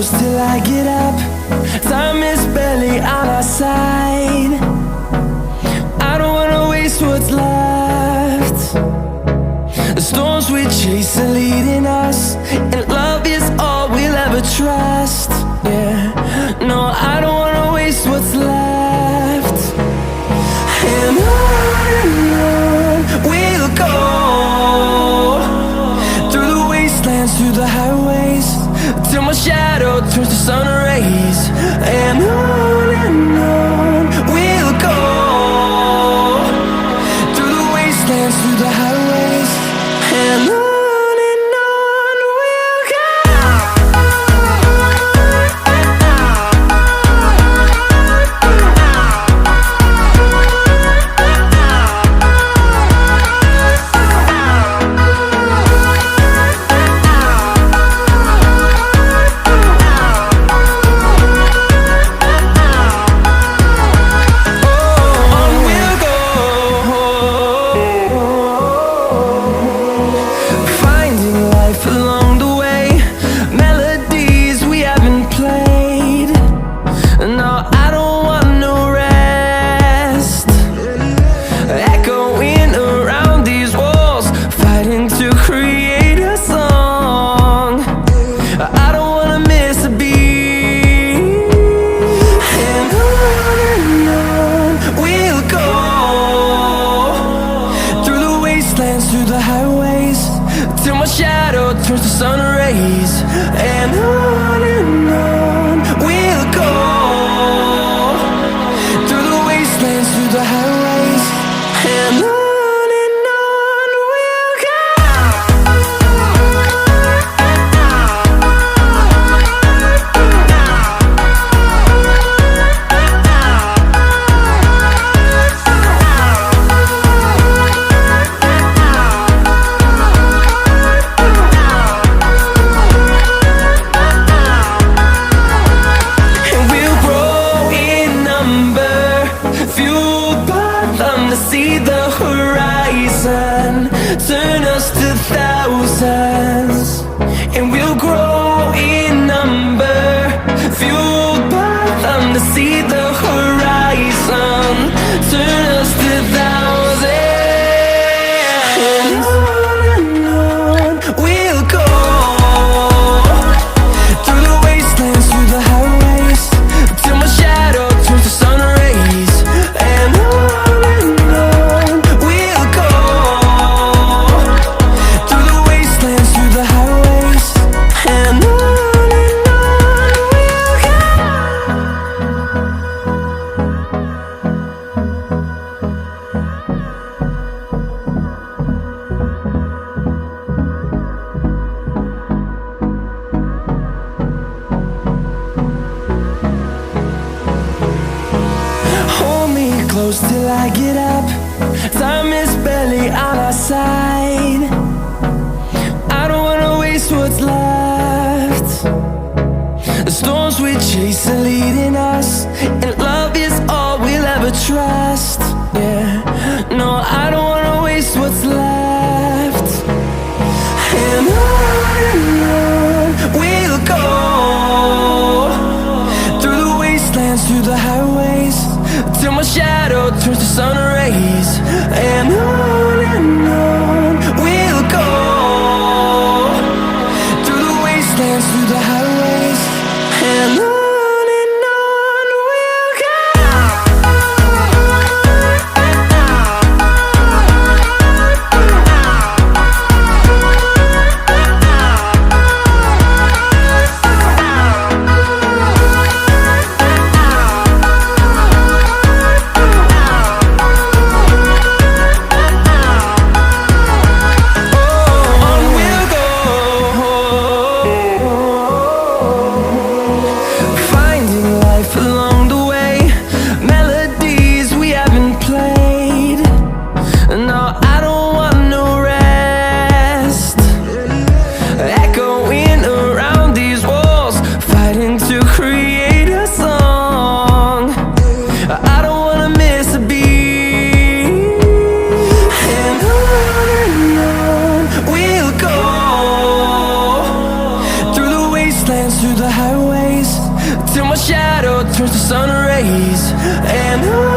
close till I get up. Time is barely on our side. I don't wanna waste what's left. The storms we chase are leading us, and love is all we'll ever trust. Yeah, no, I don't wanna waste what's left. And on we'll go, through the wastelands, through the highways, till my shadow turns to sun rays. And on we'll go, through the wastelands, through the highways, and on. turns to sun rays, and